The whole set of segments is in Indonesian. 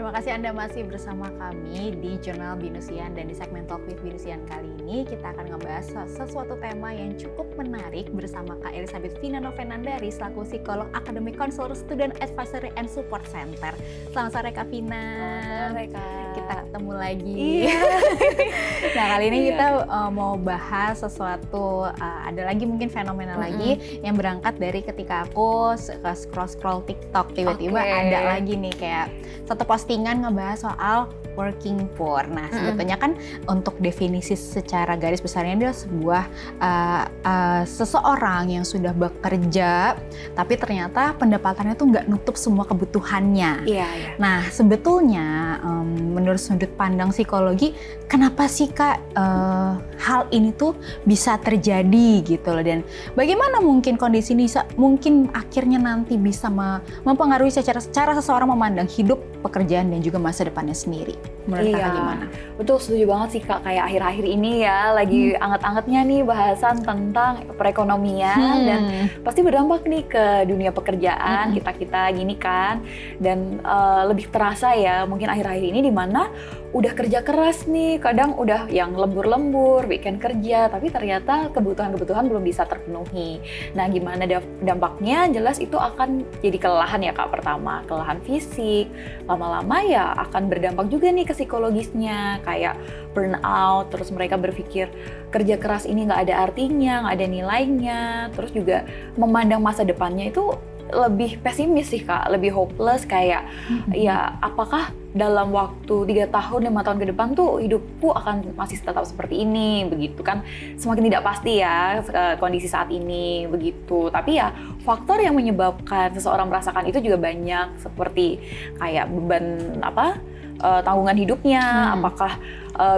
Terima kasih Anda masih bersama kami di Jurnal Binusian, dan di segmen Talk with Binusian kali ini kita akan ngebahas sesuatu tema yang cukup menarik bersama Kak Elizabeth Vina Novenandari selaku psikolog Academic Counselor Student Advisory and Support Center. Selamat sore Kak Vina. Selamat sore Kak. Kita ketemu lagi. Iya. Nah kali ini kita mau bahas sesuatu, ada lagi mungkin fenomena lagi yang berangkat dari ketika aku scroll TikTok, tiba-tiba ada lagi nih kayak satu postingan ngebahas soal working poor. Nah, sebetulnya kan untuk definisi secara garis besarnya dia sebuah seseorang yang sudah bekerja, tapi ternyata pendapatannya tuh nggak nutup semua kebutuhannya. Iya. Nah, sebetulnya menurut sudut pandang psikologi, kenapa sih Kak hal ini tuh bisa terjadi gitu loh, dan bagaimana mungkin kondisi ini mungkin akhirnya nanti bisa mempengaruhi secara seseorang memandang hidup, pekerjaan, dan juga masa depannya sendiri. Menurut Kakak gimana? Betul, setuju banget sih Kak. Kayak akhir-akhir ini ya lagi anget-angetnya nih bahasan tentang perekonomian dan pasti berdampak nih ke dunia pekerjaan kita gini kan. Dan lebih terasa ya mungkin akhir-akhir ini di mana udah kerja keras nih, kadang udah yang lembur-lembur, weekend kerja, tapi ternyata kebutuhan-kebutuhan belum bisa terpenuhi. Nah, gimana dampaknya? Jelas itu akan jadi kelelahan ya Kak. Pertama, kelelahan fisik, lama-lama ya akan berdampak juga nih ke psikologisnya, kayak burnout, terus mereka berpikir kerja keras ini nggak ada artinya, nggak ada nilainya, terus juga memandang masa depannya itu lebih pesimis sih Kak, lebih hopeless, kayak ya apakah dalam waktu 3 tahun, 5 tahun ke depan tuh hidupku akan masih tetap seperti ini, begitu kan. Semakin tidak pasti ya kondisi saat ini, begitu. Tapi ya faktor yang menyebabkan seseorang merasakan itu juga banyak, seperti kayak beban tanggungan hidupnya, apakah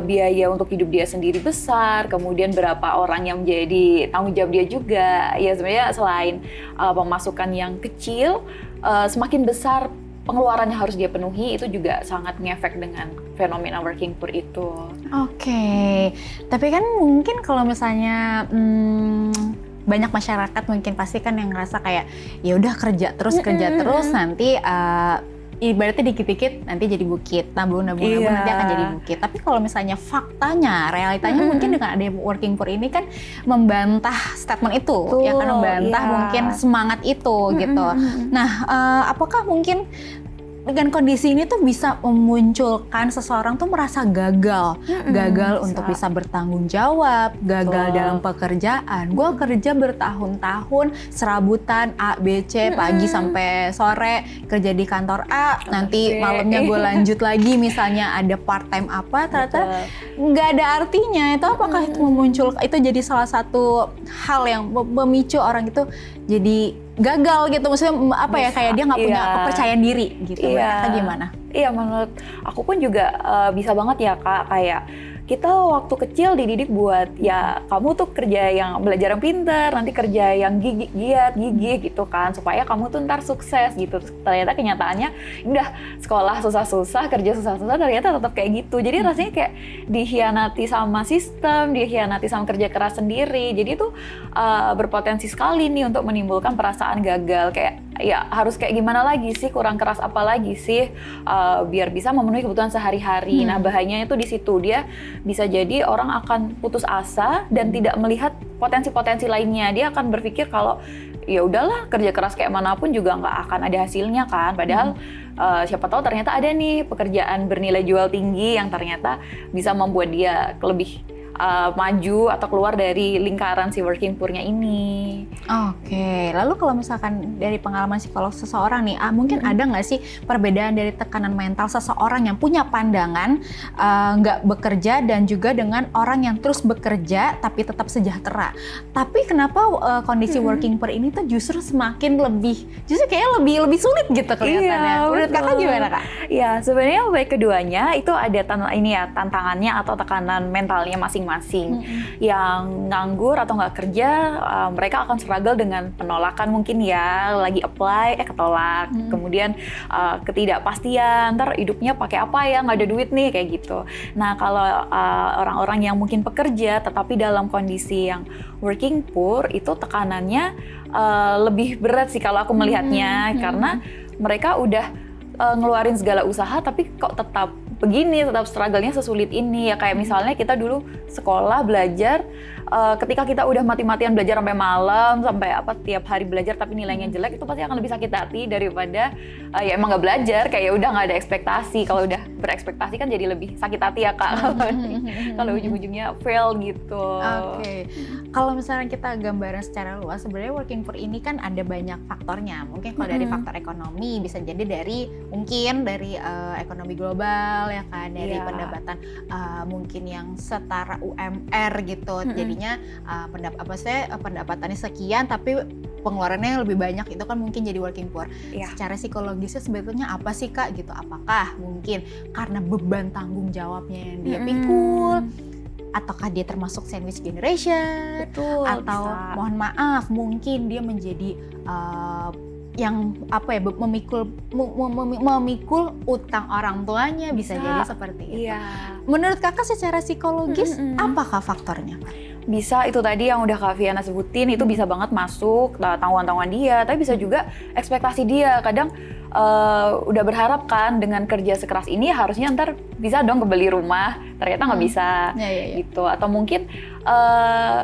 biaya untuk hidup dia sendiri besar, kemudian berapa orang yang menjadi tanggung jawab dia juga. Ya sebenarnya selain pemasukan yang kecil, semakin besar pengeluaran yang harus dia penuhi, itu juga sangat ngefek dengan fenomena working poor itu. Oke. Tapi kan mungkin kalau misalnya banyak masyarakat mungkin pasti kan yang ngerasa kayak ya udah kerja terus nanti ibaratnya dikit-dikit nanti jadi bukit, nabung nanti akan jadi bukit. Tapi kalau misalnya faktanya, realitanya mungkin dengan ada working poor ini kan membantah statement itu, ya kan, membantah mungkin semangat itu gitu. Nah, apakah mungkin dengan kondisi ini tuh bisa memunculkan seseorang tuh merasa gagal untuk bisa bertanggung jawab, gagal dalam pekerjaan. Gue kerja bertahun-tahun, serabutan A, B, C, pagi sampai sore, kerja di kantor A, nanti malamnya gue lanjut lagi, misalnya ada part time apa, ternyata nggak ada artinya. Itu apakah itu itu jadi salah satu hal yang memicu orang itu jadi gagal gitu, maksudnya kayak dia nggak punya kepercayaan diri gitu. Mereka gimana? Iya, menurut aku pun juga bisa banget ya Kak, kayak kita waktu kecil dididik buat ya kamu tuh kerja yang belajar yang pintar, nanti kerja yang giat gitu kan, supaya kamu tuh ntar sukses gitu. Ternyata kenyataannya udah sekolah susah-susah, kerja susah-susah, ternyata tetap kayak gitu. Jadi rasanya kayak dikhianati sama sistem, dikhianati sama kerja keras sendiri. Jadi itu berpotensi sekali nih untuk menimbulkan perasaan gagal, kayak ya harus kayak gimana lagi sih, kurang keras apa lagi sih biar bisa memenuhi kebutuhan sehari-hari. Nah, bahayanya itu di situ, dia bisa jadi orang akan putus asa dan tidak melihat potensi-potensi lainnya. Dia akan berpikir kalau ya udahlah, kerja keras kayak manapun juga nggak akan ada hasilnya kan. Padahal siapa tahu ternyata ada nih pekerjaan bernilai jual tinggi yang ternyata bisa membuat dia lebih maju atau keluar dari lingkaran si working poor-nya ini. Oke, lalu kalau misalkan dari pengalaman psikolog seseorang nih, mungkin ada nggak sih perbedaan dari tekanan mental seseorang yang punya pandangan nggak bekerja dan juga dengan orang yang terus bekerja tapi tetap sejahtera? Tapi kenapa kondisi working poor ini tuh justru kayak lebih sulit gitu kelihatannya? Menurut Kakak gimana Kak? Ya, sebenarnya baik keduanya itu ada tantangannya atau tekanan mentalnya masing-masing. Yang nganggur atau nggak kerja, mereka akan struggle dengan penolakan mungkin ya, lagi apply ketolak, kemudian ketidakpastian, ntar hidupnya pakai apa ya, nggak ada duit nih, kayak gitu. Nah, kalau orang-orang yang mungkin pekerja tetapi dalam kondisi yang working poor, itu tekanannya lebih berat sih kalau aku melihatnya, karena mereka udah ngeluarin segala usaha tapi kok tetap begini, tetap struggle-nya sesulit ini ya. Kayak misalnya kita dulu sekolah belajar, ketika kita udah mati-matian belajar sampai malam, sampai tiap hari belajar tapi nilainya jelek, itu pasti akan lebih sakit hati daripada ya emang nggak belajar, kayak udah nggak ada ekspektasi. Kalau udah berekspektasi kan jadi lebih sakit hati ya Kak, kalau ujung-ujungnya fail gitu. Oke. Kalau misalnya kita gambaran secara luas, sebenarnya working poor ini kan ada banyak faktornya. Mungkin kalau dari faktor ekonomi bisa jadi mungkin dari ekonomi global ya kan, dari pendapatan mungkin yang setara UMR gitu. Jadinya pendapatannya sekian tapi pengeluarannya lebih banyak, itu kan mungkin jadi working poor. Secara psikologisnya sebetulnya apa sih Kak gitu? Apakah mungkin karena beban tanggung jawabnya yang dia pikul? Ataukah dia termasuk sandwich generation? Betul, atau bisa. Mohon maaf mungkin dia menjadi yang memikul utang orang tuanya, bisa jadi seperti itu. Menurut Kakak secara psikologis apakah faktornya Kak? Bisa itu tadi yang udah Kak Viana sebutin, itu bisa banget masuk tanggungan-tanggungan dia, tapi bisa juga ekspektasi dia. Kadang udah berharap kan dengan kerja sekeras ini harusnya ntar bisa dong kebeli rumah, ternyata nggak bisa gitu. Atau mungkin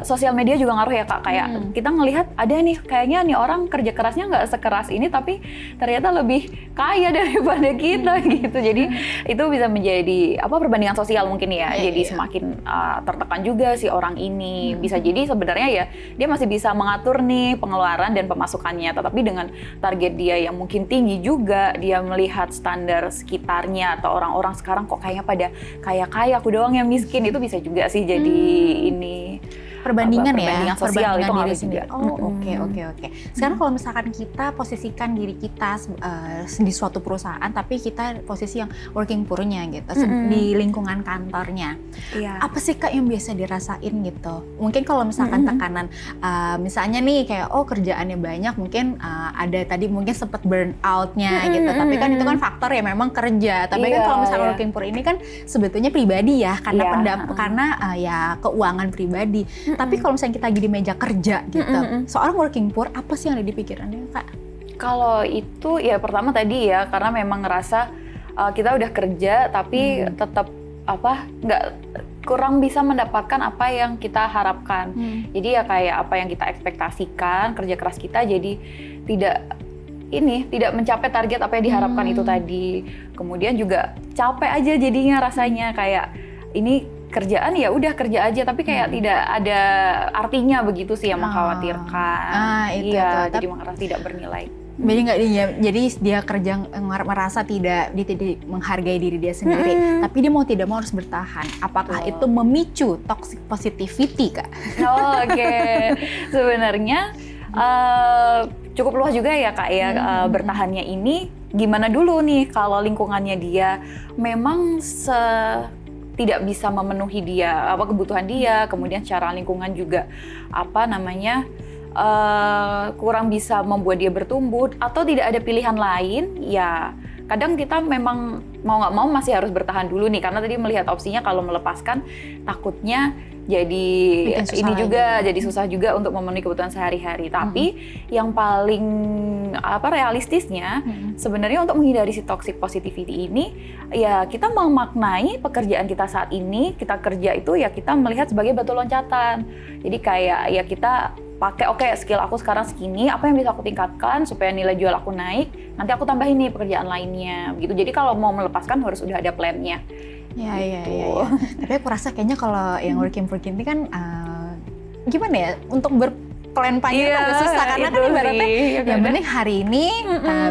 sosial media juga ngaruh ya Kak, kayak kita ngelihat ada nih kayaknya nih orang kerja kerasnya nggak sekeras ini tapi ternyata lebih kaya daripada kita gitu. Jadi itu bisa menjadi perbandingan sosial mungkin ya. Jadi semakin tertekan juga si orang ini. Bisa jadi sebenarnya ya dia masih bisa mengatur nih pengeluaran dan pemasukannya, tetapi dengan target dia yang mungkin tinggi juga, dia melihat standar sekitarnya atau orang-orang sekarang kok kayaknya pada kaya-kaya, aku doang yang miskin. Itu bisa juga sih jadi ini perbandingan sosial itu diri ngaruh sendiri. Oke. Sekarang kalau misalkan kita posisikan diri kita di suatu perusahaan, tapi kita posisi yang working poor-nya gitu, di lingkungan kantornya. Apa sih Kak yang biasa dirasain gitu? Mungkin kalau misalkan tekanan, misalnya nih kayak kerjaannya banyak, mungkin ada tadi mungkin sempat burn out-nya gitu. Tapi kan itu kan faktor ya memang kerja. Tapi kan kalau misalkan working poor ini kan sebetulnya pribadi ya, karena ya keuangan pribadi. Tapi kalau misalnya kita lagi di meja kerja gitu, seorang working poor apa sih yang ada di pikirannya Kak? Kalau itu ya pertama tadi ya, karena memang ngerasa kita udah kerja tapi tetap nggak, kurang bisa mendapatkan apa yang kita harapkan. Jadi ya kayak apa yang kita ekspektasikan, kerja keras kita jadi tidak mencapai target apa yang diharapkan itu tadi. Kemudian juga capek aja jadinya rasanya, kayak ini kerjaan ya udah kerja aja tapi kayak tidak ada artinya, begitu sih yang mengkhawatirkan. Jadi merasa tidak bernilai. Jadi dia kerja merasa tidak menghargai diri dia sendiri, tapi dia mau tidak mau harus bertahan. Apakah itu memicu toxic positivity Kak? Oke. Sebenarnya cukup luas juga ya Kak ya, bertahannya ini gimana dulu nih kalau lingkungannya dia memang tidak bisa memenuhi dia kebutuhan dia, kemudian secara lingkungan juga kurang bisa membuat dia bertumbuh, atau tidak ada pilihan lain, ya kadang kita memang mau nggak mau masih harus bertahan dulu nih, karena tadi melihat opsinya kalau melepaskan takutnya jadi ini juga jadi susah juga untuk memenuhi kebutuhan sehari-hari. Tapi yang paling realistisnya sebenarnya untuk menghindari si toxic positivity ini ya kita memaknai pekerjaan kita saat ini, kita kerja itu ya kita melihat sebagai batu loncatan. Jadi kayak ya kita pakai skill aku sekarang segini, apa yang bisa aku tingkatkan supaya nilai jual aku naik, nanti aku tambahin nih pekerjaan lainnya gitu. Jadi kalau mau melepaskan harus udah ada plan-nya. Iya. Tapi aku rasa kayaknya kalau yang working poor ini kan gimana ya, untuk berplan panjang agak susah, karena kan ibaratnya yang penting hari ini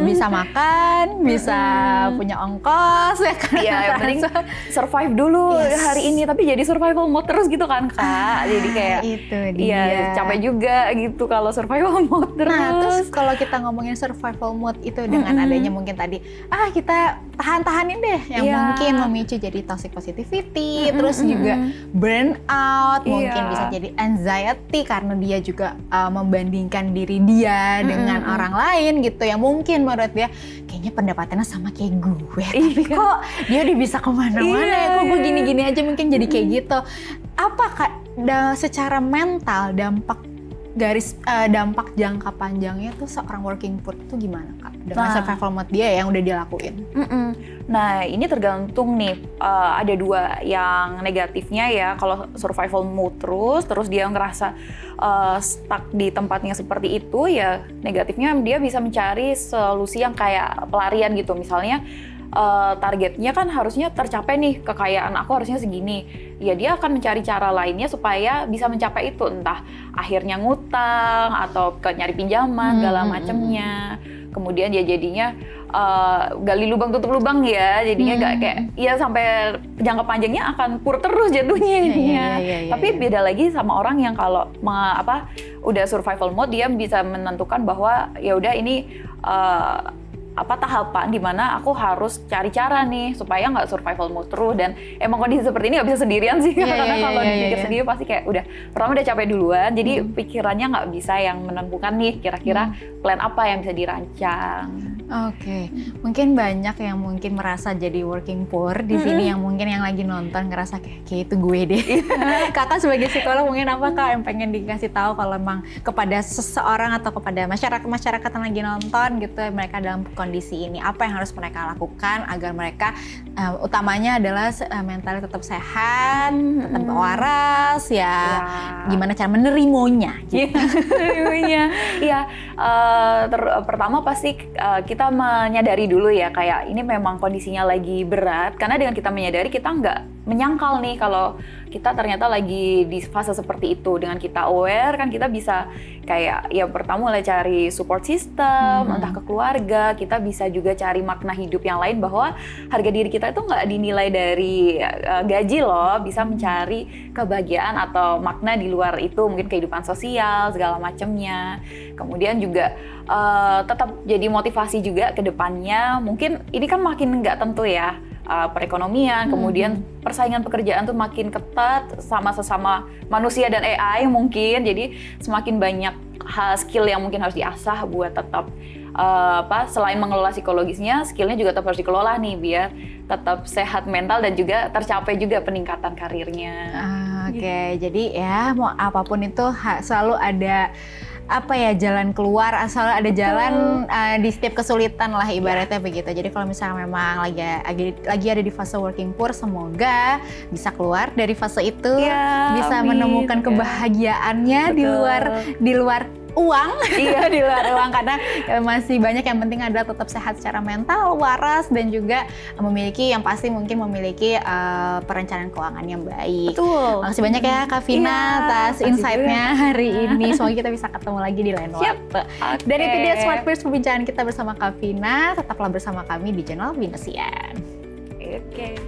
bisa makan, bisa punya ongkos ya kan. Iya, yang penting survive dulu hari ini, tapi jadi survival mode terus gitu kan Kak. Jadi kayak itu dia. Iya, capek juga gitu kalau survival mode terus. Nah, terus kalau kita ngomongin survival mode itu dengan adanya mungkin tadi kita tahan-tahanin deh yang mungkin memicu jadi toxic positivity, terus juga burn out, mungkin bisa jadi anxiety karena dia juga membandingkan diri dia dengan orang lain gitu, yang mungkin menurut dia kayaknya pendapatannya sama kayak gue, tapi kok dia udah bisa kemana-mana ya, kok gue gini-gini aja, mungkin jadi kayak gitu. Apa Kak secara mental dampak dampak jangka panjangnya tuh seorang working poor itu gimana Kak? Dengan Nah. survival mode dia yang udah dilakuin. Nah, ini tergantung nih, ada dua yang negatifnya ya. Kalau survival mode terus dia ngerasa stuck di tempatnya seperti itu, ya negatifnya dia bisa mencari solusi yang kayak pelarian gitu. Misalnya targetnya kan harusnya tercapai nih, kekayaan aku harusnya segini. Ya dia akan mencari cara lainnya supaya bisa mencapai itu, entah akhirnya ngutang atau nyari pinjaman segala macemnya. Kemudian dia jadinya gali lubang tutup lubang ya, jadinya nggak kayak ya sampai jangka panjangnya akan poor terus jatuhnya jadinya. Tapi beda lagi sama orang yang kalau udah survival mode, dia bisa menentukan bahwa ya udah ini tahapan dimana aku harus cari cara nih supaya nggak survival mode terus. Dan emang kondisi seperti ini nggak bisa sendirian sih, karena kalau dipikir sendiri pasti kayak pertama udah capek duluan, jadi pikirannya nggak bisa yang menentukan nih kira-kira plan apa yang bisa dirancang. Oke, mungkin banyak yang mungkin merasa jadi working poor di sini, yang mungkin yang lagi nonton ngerasa kayak itu gue deh. Kakak sebagai psikolog mungkin apa Kak yang pengen dikasih tahu kalau emang kepada seseorang atau kepada masyarakat yang lagi nonton gitu, mereka dalam kondisi ini, apa yang harus mereka lakukan agar mereka utamanya adalah mentalnya tetap sehat, tetap waras ya. Gimana cara menerimanya gitu. Pertama pasti kita menyadari dulu ya, kayak ini memang kondisinya lagi berat, karena dengan kita menyadari kita nggak menyangkal nih kalau kita ternyata lagi di fase seperti itu. Dengan kita aware kan kita bisa kayak ya pertama mulai cari support system, entah ke keluarga, kita bisa juga cari makna hidup yang lain, bahwa harga diri kita itu nggak dinilai dari gaji loh, bisa mencari kebahagiaan atau makna di luar itu, mungkin kehidupan sosial segala macamnya. Kemudian juga tetap jadi motivasi juga ke depannya. Mungkin ini kan makin nggak tentu ya, perekonomian, kemudian persaingan pekerjaan tuh makin ketat sama sesama manusia dan AI mungkin. Jadi semakin banyak skill yang mungkin harus diasah buat tetap selain mengelola psikologisnya, skillnya juga tetap harus dikelola nih biar tetap sehat mental dan juga tercapai juga peningkatan karirnya. Oke, jadi ya mau apapun itu selalu ada jalan keluar, asal ada jalan di setiap kesulitan lah ibaratnya begitu. Jadi kalau misalnya memang lagi ada di fase working poor, semoga bisa keluar dari fase itu, bisa menemukan kebahagiaannya di luar uang. Iya, di luar uang, karena masih banyak, yang penting adalah tetap sehat secara mental, waras, dan juga memiliki perencanaan keuangan yang baik. Betul. Makasih banyak ya Kak Vina atas insight-nya hari ini. Semoga kita bisa ketemu lagi di lain waktu. Dan itu dia Smart Peers, perbincangan kita bersama Kak Vina. Tetaplah bersama kami di channel Binesian. Oke.